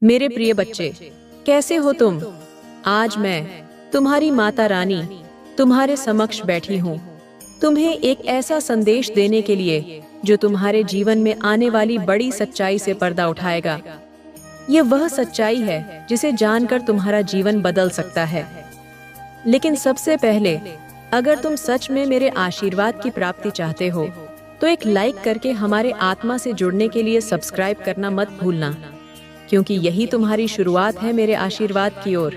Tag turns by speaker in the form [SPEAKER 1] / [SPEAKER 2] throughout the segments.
[SPEAKER 1] मेरे प्रिय बच्चे, कैसे हो तुम? आज मैं तुम्हारी माता रानी तुम्हारे समक्ष बैठी हूँ, तुम्हें एक ऐसा संदेश देने के लिए जो तुम्हारे जीवन में आने वाली बड़ी सच्चाई से पर्दा उठाएगा। ये वह सच्चाई है जिसे जानकर तुम्हारा जीवन बदल सकता है। लेकिन सबसे पहले, अगर तुम सच में मेरे आशीर्वाद की प्राप्ति चाहते हो, तो एक लाइक करके हमारे आत्मा से जुड़ने के लिए सब्सक्राइब करना मत भूलना, क्योंकि यही तुम्हारी शुरुआत है मेरे आशीर्वाद की ओर।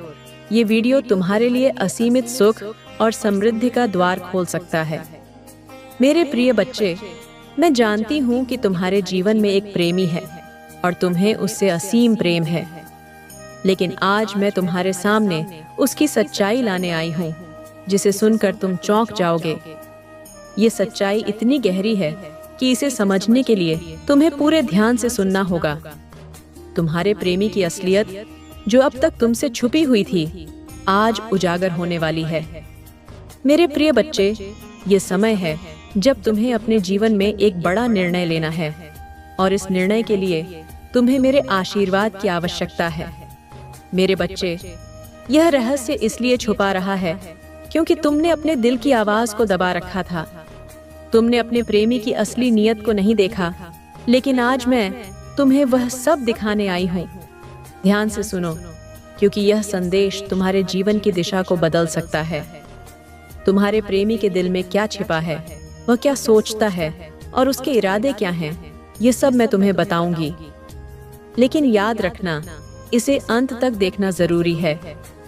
[SPEAKER 1] ये वीडियो तुम्हारे लिए असीमित सुख और समृद्धि का द्वार खोल सकता है। मेरे प्रिय बच्चे, मैं जानती हूँ कि तुम्हारे जीवन में एक प्रेमी है और तुम्हें उससे असीम प्रेम है। लेकिन आज मैं तुम्हारे सामने उसकी सच्चाई लाने आई हूँ, जिसे सुनकर तुम चौंक जाओगे। ये सच्चाई इतनी गहरी है कि इसे समझने के लिए तुम्हें पूरे ध्यान से सुनना होगा। तुम्हारे प्रेमी की असलियत, जो अब तक तुमसे छुपी हुई थी, आज उजागर होने वाली है। मेरे प्रिय बच्चे, ये समय है जब तुम्हें अपने जीवन में एक बड़ा निर्णय लेना है, और इस निर्णय के लिए तुम्हें मेरे आशीर्वाद की आवश्यकता है। मेरे बच्चे, यह रहस्य इसलिए छुपा रहा है क्योंकि तुमने अपने दिल की आवाज को दबा रखा था। तुमने अपने प्रेमी की असली नीयत को नहीं देखा, लेकिन आज मैं तुम्हें वह सब दिखाने आई हूँ। ध्यान से सुनो, क्योंकि यह संदेश तुम्हारे जीवन की दिशा को बदल सकता है। तुम्हारे प्रेमी के दिल में क्या छिपा है, वह क्या सोचता है और उसके इरादे क्या हैं, ये सब मैं तुम्हें बताऊंगी। लेकिन याद रखना, इसे अंत तक देखना जरूरी है,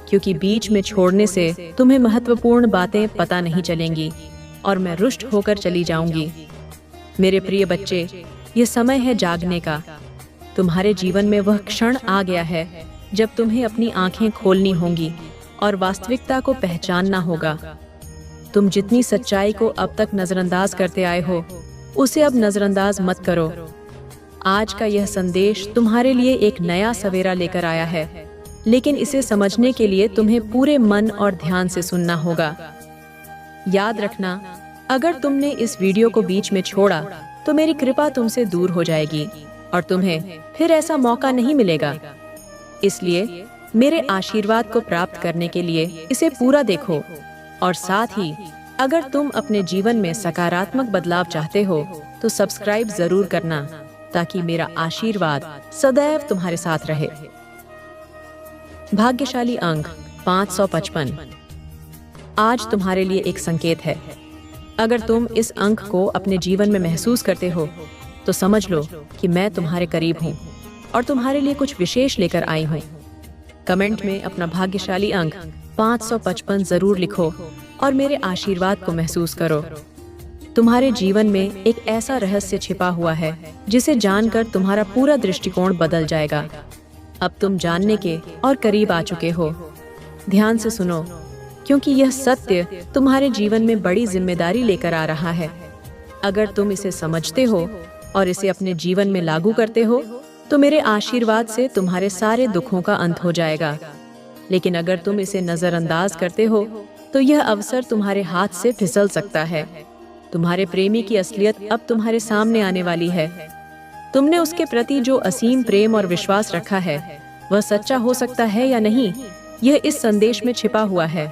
[SPEAKER 1] क्योंकि बीच में छोड़ने से तुम्हें महत्वपूर्ण बातें पता नहीं चलेंगी और मैं रुष्ट होकर चली जाऊंगी। मेरे प्रिय बच्चे, ये समय है जागने का। तुम्हारे जीवन में वह क्षण आ गया है जब तुम्हें अपनी आंखें खोलनी होंगी और वास्तविकता को पहचानना होगा। तुम जितनी सच्चाई को अब तक नजरअंदाज करते आए हो, उसे अब नजरअंदाज मत करो। आज का यह संदेश तुम्हारे लिए एक नया सवेरा लेकर आया है, लेकिन इसे समझने के लिए तुम्हें पूरे मन और ध्यान से सुनना होगा। याद रखना, अगर तुमने इस वीडियो को बीच में छोड़ा तो मेरी कृपा तुमसे दूर हो जाएगी और तुम्हें फिर ऐसा मौका नहीं मिलेगा। इसलिए मेरे आशीर्वाद को प्राप्त करने के लिए इसे पूरा देखो, और साथ ही अगर तुम अपने जीवन में सकारात्मक बदलाव चाहते हो तो सब्सक्राइब जरूर करना, ताकि मेरा आशीर्वाद सदैव तुम्हारे साथ रहे। भाग्यशाली अंक 555 आज तुम्हारे लिए एक संकेत है। अगर तुम इस अंक को अपने जीवन में महसूस करते हो, तो समझ लो कि मैं तुम्हारे करीब हूँ और तुम्हारे लिए कुछ विशेष लेकर आई हूँ। कमेंट में अपना भाग्यशाली अंक 555 जरूर लिखो और मेरे आशीर्वाद को महसूस करो। तुम्हारे जीवन में एक ऐसा रहस्य छिपा हुआ है जिसे जानकर तुम्हारा पूरा दृष्टिकोण बदल जाएगा। अब तुम जानने के और करीब आ चुके हो। ध्यान से सुनो, क्योंकि यह सत्य तुम्हारे जीवन में बड़ी जिम्मेदारी लेकर आ रहा है। अगर तुम इसे समझते हो और इसे अपने जीवन में लागू करते हो, तो मेरे आशीर्वाद से तुम्हारे सारे दुखों का अंत हो जाएगा। लेकिन अगर तुम इसे नजरअंदाज करते हो, तो यह अवसर तुम्हारे हाथ से फिसल सकता है। तुम्हारे प्रेमी की असलियत अब तुम्हारे सामने आने वाली है। तुमने उसके प्रति जो असीम प्रेम और विश्वास रखा है, वह सच्चा हो सकता है या नहीं, यह इस संदेश में छिपा हुआ है।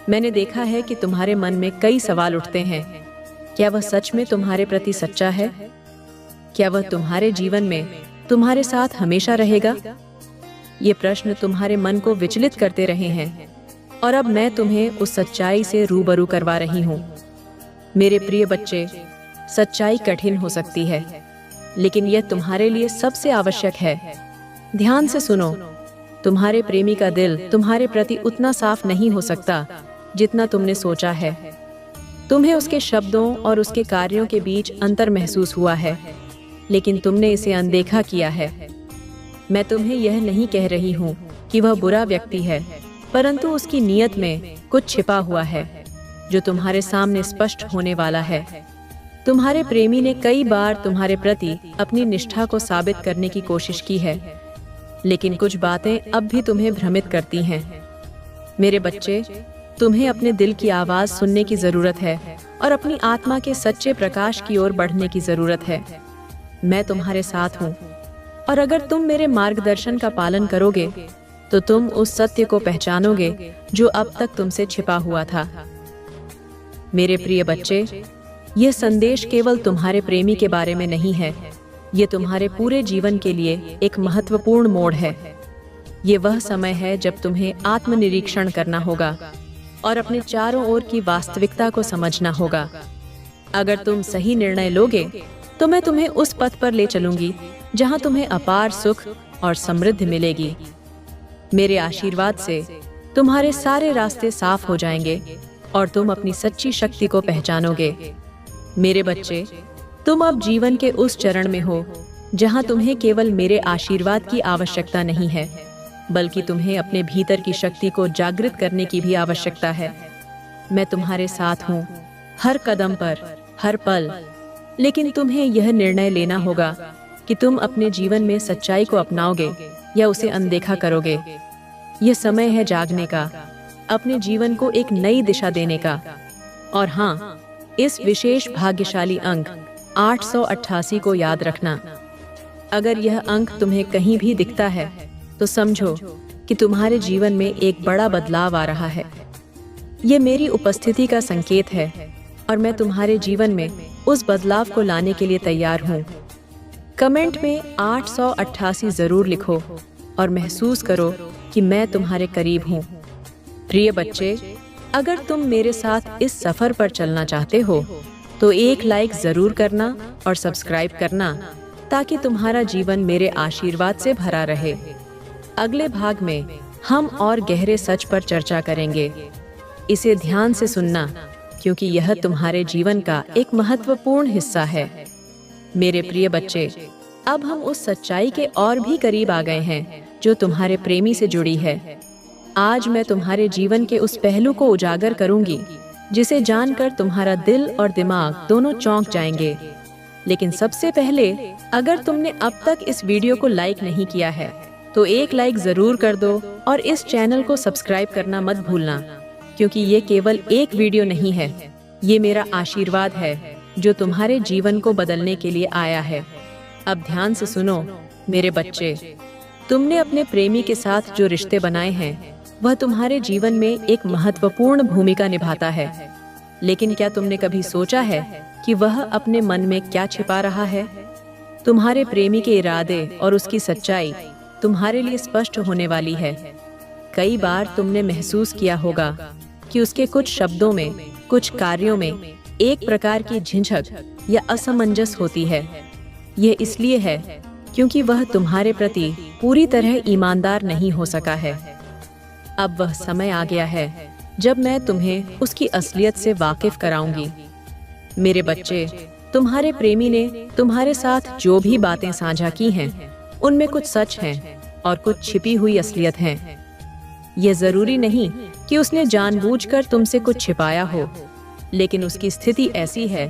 [SPEAKER 1] मैंने देखा है कि तुम्हारे मन में कई सवाल उठते हैं। क्या वह सच में तुम्हारे प्रति सच्चा है? क्या वह तुम्हारे जीवन में तुम्हारे साथ हमेशा रहेगा? ये प्रश्न तुम्हारे मन को विचलित करते रहे हैं, और अब मैं तुम्हें उस सच्चाई से रूबरू करवा रही हूँ। मेरे प्रिय बच्चे, सच्चाई कठिन हो सकती है, लेकिन यह तुम्हारे लिए सबसे आवश्यक है। ध्यान से सुनो, तुम्हारे प्रेमी का दिल तुम्हारे प्रति उतना साफ नहीं हो सकता जितना तुमने सोचा है। तुम्हें उसके शब्दों और उसके कार्यों के बीच अंतर महसूस हुआ है, लेकिन तुमने इसे अनदेखा किया है। मैं तुम्हें यह नहीं कह रही हूँ कि वह बुरा व्यक्ति है, परंतु उसकी नीयत में कुछ छिपा हुआ है जो तुम्हारे सामने स्पष्ट होने वाला है। तुम्हारे प्रेमी ने कई बार तुम्हारे प्रति अपनी निष्ठा को साबित करने की कोशिश की है, लेकिन कुछ बातें अब भी तुम्हें भ्रमित करती हैं। मेरे बच्चे, तुम्हें अपने दिल की आवाज सुनने की जरूरत है और अपनी आत्मा के सच्चे प्रकाश की ओर बढ़ने की जरूरत है। मैं तुम्हारे साथ हूँ। और अगर तुम मेरे मार्गदर्शन का पालन करोगे तो तुम उस सत्य को पहचानोगे जो अब तक तुमसे छिपा हुआ था। मेरे प्रिय बच्चे, यह संदेश केवल तुम्हारे प्रेमी के बारे में नहीं है, ये तुम्हारे पूरे जीवन के लिए एक महत्वपूर्ण मोड़ है। ये वह समय है जब तुम्हें आत्मनिरीक्षण करना होगा और अपने चारों ओर की वास्तविकता को समझना होगा। अगर तुम सही निर्णय लोगे तो मैं तुम्हें उस पथ पर ले चलूंगी जहां तुम्हें अपार सुख और समृद्धि मिलेगी। मेरे आशीर्वाद से तुम्हारे सारे रास्ते साफ हो जाएंगे और तुम अपनी सच्ची शक्ति को पहचानोगे। मेरे बच्चे, तुम अब जीवन के उस चरण में हो जहां तुम्हें केवल मेरे आशीर्वाद की आवश्यकता नहीं है, बल्कि तुम्हें अपने भीतर की शक्ति को जागृत करने की भी आवश्यकता है। मैं तुम्हारे साथ हूँ, हर कदम पर, हर पल। लेकिन तुम्हें यह निर्णय लेना होगा कि तुम अपने जीवन में सच्चाई को अपनाओगे या उसे अनदेखा करोगे। यह समय है जागने का, अपने जीवन को एक नई दिशा देने का। और हाँ, इस विशेष भाग्यशाली अंक 888 को याद रखना। अगर यह अंक तुम्हें कहीं भी दिखता है तो समझो कि तुम्हारे जीवन में एक बड़ा बदलाव आ रहा है। ये मेरी उपस्थिति का संकेत है और मैं तुम्हारे जीवन में उस बदलाव को लाने के लिए तैयार हूँ। कमेंट में 888 जरूर लिखो और महसूस करो कि मैं तुम्हारे करीब हूँ। प्रिय बच्चे, अगर तुम मेरे साथ इस सफर पर चलना चाहते हो तो एक लाइक जरूर करना और सब्सक्राइब करना, ताकि तुम्हारा जीवन मेरे आशीर्वाद से भरा रहे। अगले भाग में हम और गहरे सच पर चर्चा करेंगे। इसे ध्यान से सुनना, क्योंकि यह तुम्हारे जीवन का एक महत्वपूर्ण हिस्सा है। मेरे प्रिय बच्चे, अब हम उस सच्चाई के और भी करीब आ गए हैं जो तुम्हारे प्रेमी से जुड़ी है। आज मैं तुम्हारे जीवन के उस पहलू को उजागर करूंगी जिसे जानकर तुम्हारा दिल और दिमाग दोनों चौंक जाएंगे। लेकिन सबसे पहले, अगर तुमने अब तक इस वीडियो को लाइक नहीं किया है तो एक लाइक जरूर कर दो और इस चैनल को सब्सक्राइब करना मत भूलना, क्योंकि ये केवल एक वीडियो नहीं है, ये मेरा आशीर्वाद है जो तुम्हारे जीवन को बदलने के लिए आया है। अब ध्यान से सुनो मेरे बच्चे, तुमने अपने प्रेमी के साथ जो रिश्ते बनाए हैं वह तुम्हारे जीवन में एक महत्वपूर्ण भूमिका निभाता है। लेकिन क्या तुमने कभी सोचा है कि वह अपने मन में क्या छिपा रहा है? तुम्हारे प्रेमी के इरादे और उसकी सच्चाई तुम्हारे लिए स्पष्ट होने वाली है। कई बार तुमने महसूस किया होगा कि उसके कुछ शब्दों में, कुछ कार्यों में एक प्रकार की झिझक या असमंजस होती है। यह इसलिए है क्योंकि वह तुम्हारे प्रति पूरी तरह ईमानदार नहीं हो सका है। अब वह समय आ गया है जब मैं तुम्हें उसकी असलियत से वाकिफ कराऊंगी। मेरे बच्चे, तुम्हारे प्रेमी ने तुम्हारे साथ जो भी बातें साझा की हैं, उनमें कुछ सच हैं और कुछ छिपी हुई असलियत है। यह जरूरी नहीं कि उसने जानबूझकर तुमसे कुछ छिपाया हो, लेकिन उसकी स्थिति ऐसी है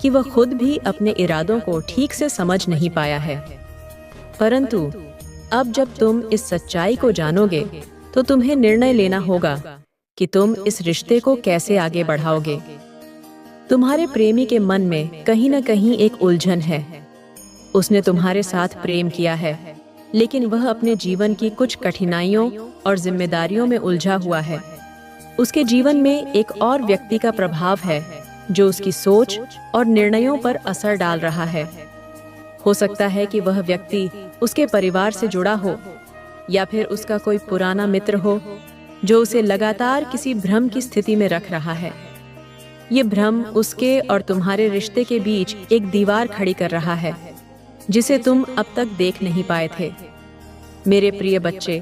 [SPEAKER 1] कि वह खुद भी अपने इरादों को ठीक से समझ नहीं पाया है। परंतु अब जब तुम इस सच्चाई को जानोगे तो तुम्हें निर्णय लेना होगा कि तुम इस रिश्ते को कैसे आगे बढ़ाओगे। तुम्हारे प्रेमी के मन में कहीं न कहीं एक उलझन है। उसने तुम्हारे साथ प्रेम किया है, लेकिन वह अपने जीवन की कुछ कठिनाइयों और जिम्मेदारियों में उलझा हुआ है। उसके जीवन में एक और व्यक्ति का प्रभाव है जो उसकी सोच और निर्णयों पर असर डाल रहा है। हो सकता है कि वह व्यक्ति उसके परिवार से जुड़ा हो, या फिर उसका कोई पुराना मित्र हो जो उसे लगातार किसी भ्रम की स्थिति में रख रहा है। ये भ्रम उसके और तुम्हारे रिश्ते के बीच एक दीवार खड़ी कर रहा है जिसे तुम अब तक देख नहीं पाए थे। मेरे प्रिय बच्चे,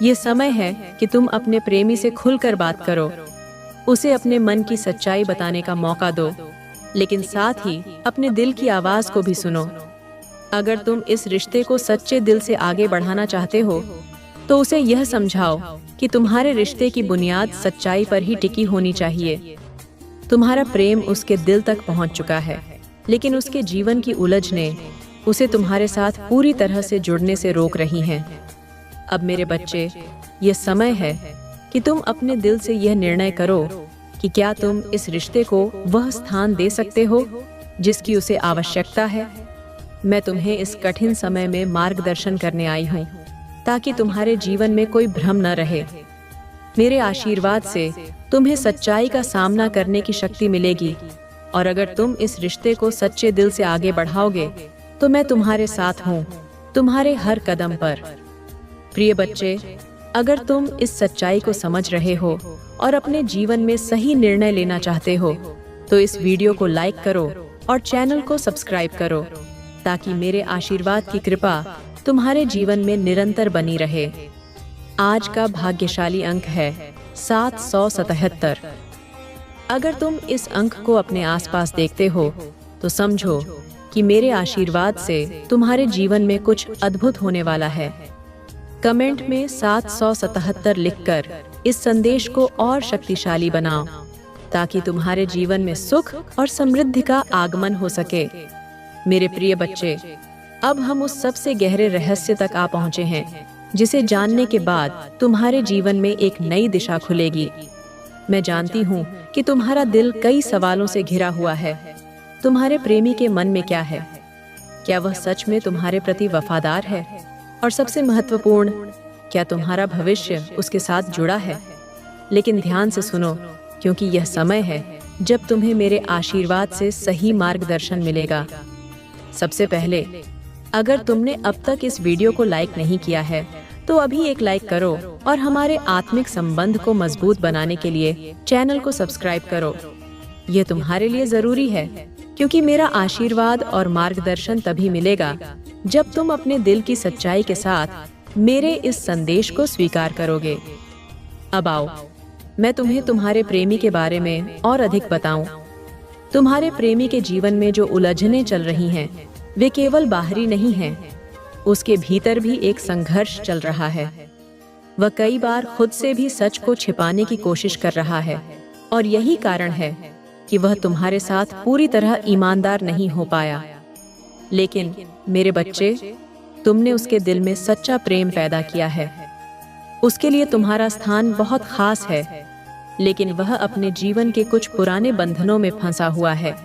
[SPEAKER 1] ये समय है कि तुम अपने प्रेमी से खुलकर बात करो, उसे अपने मन की सच्चाई बताने का मौका दो, लेकिन साथ ही अपने दिल की आवाज को भी सुनो। अगर तुम इस रिश्ते को सच्चे दिल से आगे बढ़ाना चाहते हो तो उसे यह समझाओ कि तुम्हारे रिश्ते की बुनियाद सच्चाई पर ही टिकी होनी चाहिए। तुम्हारा प्रेम उसके दिल तक पहुंच चुका है, लेकिन उसके जीवन की उलझनें उसे तुम्हारे साथ पूरी तरह से जुड़ने से रोक रही हैं। अब मेरे बच्चे, ये समय है कि तुम अपने दिल से यह निर्णय करो कि क्या तुम इस रिश्ते को वह स्थान दे सकते हो जिसकी उसे आवश्यकता है। मैं तुम्हें इस कठिन समय में मार्गदर्शन करने आई हूँ, ताकि तुम्हारे जीवन में कोई भ्रम न रहे। मेरे आशीर्वाद से तुम्हें सच्चाई का सामना करने की शक्ति मिलेगी, और अगर तुम इस रिश्ते को सच्चे दिल से आगे बढ़ाओगे तो मैं तुम्हारे साथ हूँ, तुम्हारे हर कदम पर। प्रिय बच्चे, अगर तुम इस सच्चाई को समझ रहे हो और अपने जीवन में सही निर्णय लेना चाहते हो तो इस वीडियो को लाइक करो और चैनल को सब्सक्राइब करो, ताकि मेरे आशीर्वाद की कृपा तुम्हारे जीवन में निरंतर बनी रहे। आज का भाग्यशाली अंक है 777। अगर तुम इस अंक को अपने आसपास देखते हो तो समझो कि मेरे आशीर्वाद से तुम्हारे जीवन में कुछ अद्भुत होने वाला है। कमेंट में 777 लिखकर इस संदेश को और शक्तिशाली बनाओ, ताकि तुम्हारे जीवन में सुख और समृद्धि का आगमन हो सके। मेरे प्रिय बच्चे, अब हम उस सबसे गहरे रहस्य तक आ पहुंचे हैं, जिसे जानने के बाद तुम्हारे जीवन में एक नई दिशा खुलेगी। मैं जानती हूँ कि तुम्हारा दिल कई सवालों से घिरा हुआ है। तुम्हारे प्रेमी के मन में क्या है? क्या वह सच में तुम्हारे प्रति वफादार है? और सबसे महत्वपूर्ण, क्या तुम्हारा भविष्य उसके साथ जुड़ा है? लेकिन ध्यान से सुनो, क्योंकि यह समय है जब तुम्हें मेरे आशीर्वाद से सही मार्गदर्शन मिलेगा। सबसे पहले, अगर तुमने अब तक इस वीडियो को लाइक नहीं किया है तो अभी एक लाइक करो और हमारे आत्मिक संबंध को मजबूत बनाने के लिए चैनल को सब्सक्राइब करो। यह तुम्हारे लिए जरूरी है, क्योंकि मेरा आशीर्वाद और मार्गदर्शन तभी मिलेगा जब तुम अपने दिल की सच्चाई के साथ मेरे इस संदेश को स्वीकार करोगे। अब आओ, मैं तुम्हें तुम्हारे प्रेमी के बारे में और अधिक बताऊं। तुम्हारे प्रेमी के जीवन में जो उलझनें चल रही हैं, वे केवल बाहरी नहीं हैं, उसके भीतर भी एक संघर्ष चल रहा है। वह कई बार खुद से भी सच को छिपाने की कोशिश कर रहा है, और यही कारण है कि वह तुम्हारे साथ पूरी तरह ईमानदार नहीं हो पाया। लेकिन मेरे बच्चे, तुमने उसके दिल में सच्चा प्रेम पैदा किया है। उसके लिए तुम्हारा स्थान बहुत खास है, लेकिन वह अपने जीवन के कुछ पुराने बंधनों में फंसा हुआ है।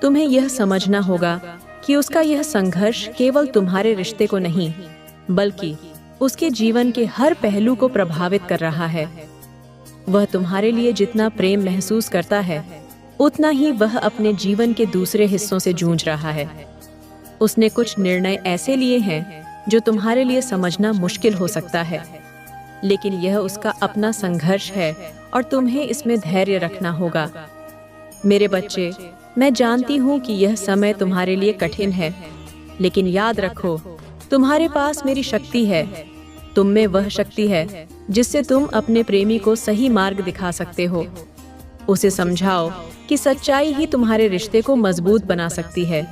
[SPEAKER 1] तुम्हें यह समझना होगा कि उसका यह संघर्ष केवल तुम्हारे रिश्ते को नहीं, बल्कि उसके जीवन के हर पहलू को प्रभावित कर रहा है। वह तुम्हारे लिए जितना प्रेम महसूस करता है, उतना ही वह अपने जीवन के दूसरे हिस्सों से जूझ रहा है। उसने कुछ निर्णय ऐसे लिए हैं जो तुम्हारे लिए समझना मुश्किल हो सकता है, लेकिन यह उसका अपना संघर्ष है और तुम्हें इसमें धैर्य रखना होगा। मेरे बच्चे, मैं जानती हूँ कि यह समय तुम्हारे लिए कठिन है, लेकिन याद रखो, तुम्हारे पास मेरी शक्ति है। तुम में वह शक्ति है जिससे तुम अपने प्रेमी को सही मार्ग दिखा सकते हो। उसे समझाओ कि सच्चाई ही तुम्हारे रिश्ते को मजबूत बना सकती है।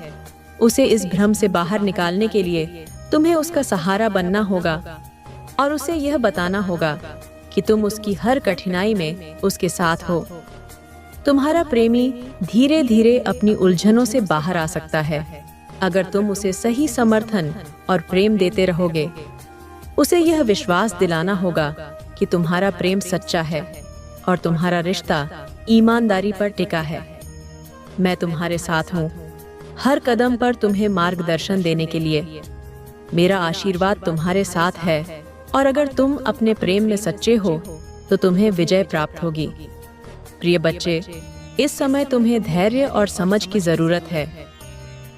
[SPEAKER 1] उसे इस भ्रम से बाहर निकालने के लिए तुम्हें उसका सहारा बनना होगा, और उसे यह बताना होगा कि तुम उसकी हर कठिनाई में उसके साथ हो। तुम्हारा प्रेमी धीरे धीरे अपनी उलझनों से बाहर आ सकता है, अगर तुम उसे सही समर्थन और प्रेम देते रहोगे। उसे यह विश्वास दिलाना होगा कि तुम्हारा प्रेम सच्चा है और तुम्हारा रिश्ता ईमानदारी पर टिका है। मैं तुम्हारे साथ हूँ, हर कदम पर तुम्हें मार्गदर्शन देने के लिए। मेरा आशीर्वाद तुम्हारे साथ है, और अगर तुम अपने प्रेम में सच्चे हो तो तुम्हें विजय प्राप्त होगी। प्रिय बच्चे, इस समय तुम्हें धैर्य और समझ की जरूरत है।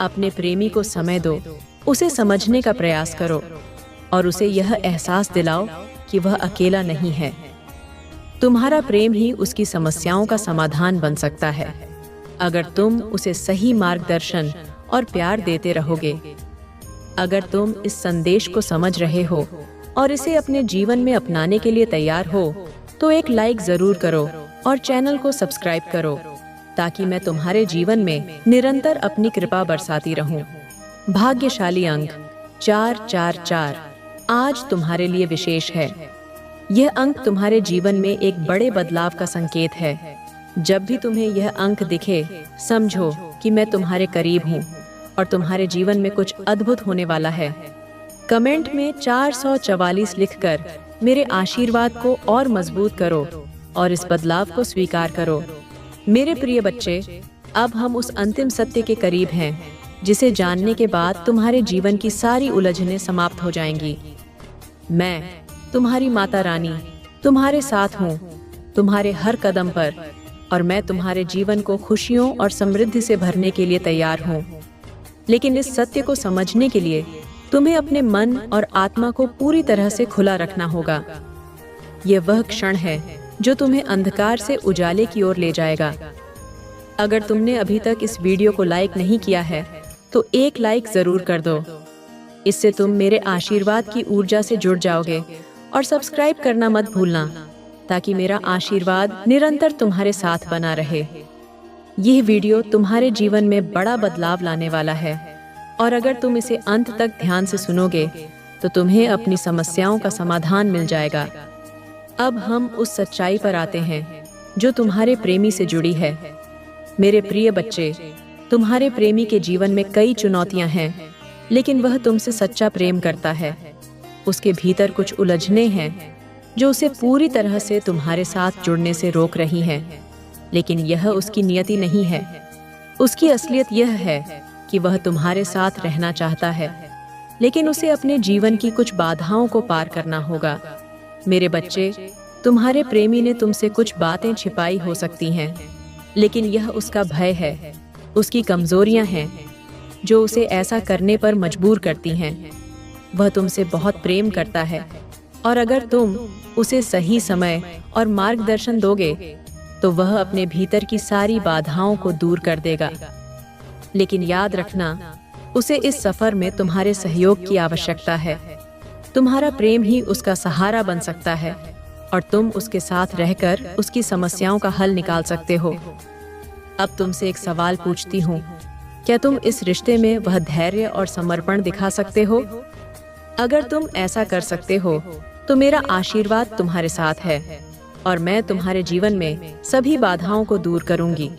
[SPEAKER 1] अपने प्रेमी को समय दो, उसे समझने का प्रयास करो, और उसे यह एहसास दिलाओ कि वह अकेला नहीं है। तुम्हारा प्रेम ही उसकी समस्याओं का समाधान बन सकता है, अगर तुम उसे सही मार्गदर्शन और प्यार देते रहोगे। अगर तुम इस संदेश को समझ रहे हो और इसे अपने जीवन में अपनाने के लिए तैयार हो, तो एक लाइक जरूर करो और चैनल को सब्सक्राइब करो, ताकि मैं तुम्हारे जीवन में निरंतर अपनी कृपा बरसाती रहूं। भाग्यशाली अंक 444 आज तुम्हारे लिए विशेष है। यह अंक तुम्हारे जीवन में एक बड़े बदलाव का संकेत है। जब भी तुम्हें यह अंक दिखे, समझो कि मैं तुम्हारे करीब हूँ और तुम्हारे जीवन में कुछ अद्भुत होने वाला है। कमेंट में 444 लिखकर मेरे आशीर्वाद को और मजबूत करो और इस बदलाव को स्वीकार करो। मेरे प्रिय बच्चे, अब हम उस अंतिम सत्य के करीब हैं जिसे जानने के बाद तुम्हारे जीवन की सारी उलझनें समाप्त हो जाएंगी। मैं, तुम्हारी माता रानी, तुम्हारे साथ हूँ, तुम्हारे हर कदम पर, और मैं तुम्हारे जीवन को खुशियों और समृद्धि से भरने के लिए तैयार हूँ। लेकिन इस सत्य को समझने के लिए तुम्हें अपने मन और आत्मा को पूरी तरह से खुला रखना होगा। यह वह क्षण है जो तुम्हें अंधकार से उजाले की ओर ले जाएगा। अगर तुमने अभी तक इस वीडियो को लाइक नहीं किया है तो एक लाइक जरूर कर दो। इससे तुम मेरे आशीर्वाद की ऊर्जा से जुड़ जाओगे। और सब्सक्राइब करना मत भूलना, ताकि मेरा आशीर्वाद निरंतर तुम्हारे साथ बना रहे। यह वीडियो तुम्हारे जीवन में बड़ा बदलाव लाने वाला है, और अगर तुम इसे अंत तक ध्यान से सुनोगे तो तुम्हें अपनी समस्याओं का समाधान मिल जाएगा। अब हम उस सच्चाई पर आते हैं जो तुम्हारे प्रेमी से जुड़ी है। मेरे प्रिय बच्चे, तुम्हारे प्रेमी के जीवन में कई चुनौतियां हैं, लेकिन वह तुमसे सच्चा प्रेम करता है। उसके भीतर कुछ उलझनें हैं जो उसे पूरी तरह से तुम्हारे साथ जुड़ने से रोक रही हैं, लेकिन यह उसकी नियति नहीं है। उसकी असलियत यह है कि वह तुम्हारे साथ रहना चाहता है, लेकिन उसे अपने जीवन की कुछ बाधाओं को पार करना होगा। मेरे बच्चे, तुम्हारे प्रेमी ने तुमसे कुछ बातें छिपाई हो सकती हैं, लेकिन यह उसका भय है, उसकी कमजोरियां हैं जो उसे ऐसा करने पर मजबूर करती हैं। वह तुमसे बहुत प्रेम करता है, और अगर तुम उसे सही समय और मार्गदर्शन दोगे तो वह अपने भीतर की सारी बाधाओं को दूर कर देगा। लेकिन याद रखना, उसे इस सफर में तुम्हारे सहयोग की आवश्यकता है। तुम्हारा प्रेम ही उसका सहारा बन सकता है, और तुम उसके साथ रहकर उसकी समस्याओं का हल निकाल सकते हो। अब तुमसे एक सवाल पूछती हूँ, क्या तुम इस रिश्ते में वह धैर्य और समर्पण दिखा सकते हो? अगर तुम ऐसा कर सकते हो तो मेरा आशीर्वाद तुम्हारे साथ है, और मैं तुम्हारे जीवन में सभी बाधाओं को दूर करूंगी।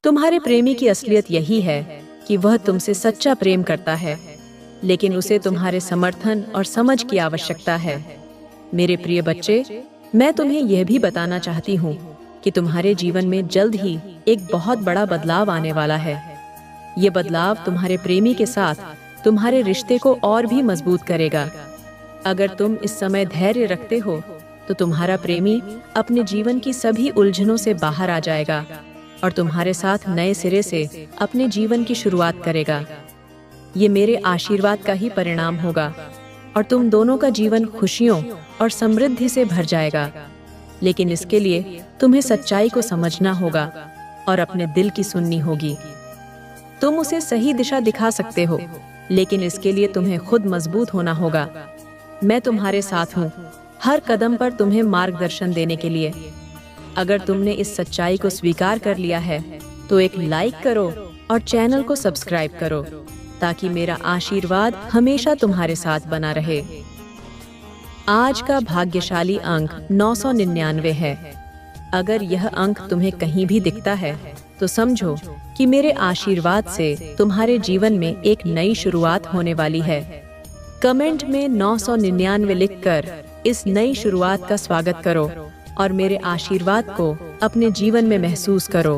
[SPEAKER 1] तुम्हारे प्रेमी की असलियत यही है कि वह तुमसे सच्चा प्रेम करता है, लेकिन उसे तुम्हारे समर्थन और समझ की आवश्यकता है। मेरे प्रिय बच्चे, मैं तुम्हें यह भी बताना चाहती हूँ कि तुम्हारे जीवन में जल्द ही एक बहुत बड़ा बदलाव आने वाला है। ये बदलाव तुम्हारे प्रेमी के साथ तुम्हारे रिश्ते को और भी मजबूत करेगा। अगर तुम इस समय धैर्य रखते हो तो तुम्हारा प्रेमी अपने जीवन की सभी उलझनों से बाहर आ जाएगा और तुम्हारे साथ नए सिरे से अपने जीवन की शुरुआत करेगा। ये मेरे आशीर्वाद का ही परिणाम होगा, और तुम दोनों का जीवन खुशियों और समृद्धि से भर जाएगा। लेकिन इसके लिए तुम्हें सच्चाई को समझना होगा और अपने दिल की सुननी होगी। तुम उसे सही दिशा दिखा सकते हो, लेकिन इसके लिए तुम्हें खुद मजबूत होना होगा। मैं तुम्हारे साथ हूँ, हर कदम पर तुम्हें मार्गदर्शन देने के लिए। अगर तुमने इस सच्चाई को स्वीकार कर लिया है तो एक लाइक करो और चैनल को सब्सक्राइब करो, ताकि मेरा आशीर्वाद हमेशा तुम्हारे साथ बना रहे। आज का भाग्यशाली अंक 999 है। अगर यह अंक तुम्हें कहीं भी दिखता है तो समझो कि मेरे आशीर्वाद से तुम्हारे जीवन में एक नई शुरुआत होने वाली है। कमेंट में 999 लिखकर इस नई शुरुआत का स्वागत करो और मेरे आशीर्वाद को अपने जीवन में महसूस करो।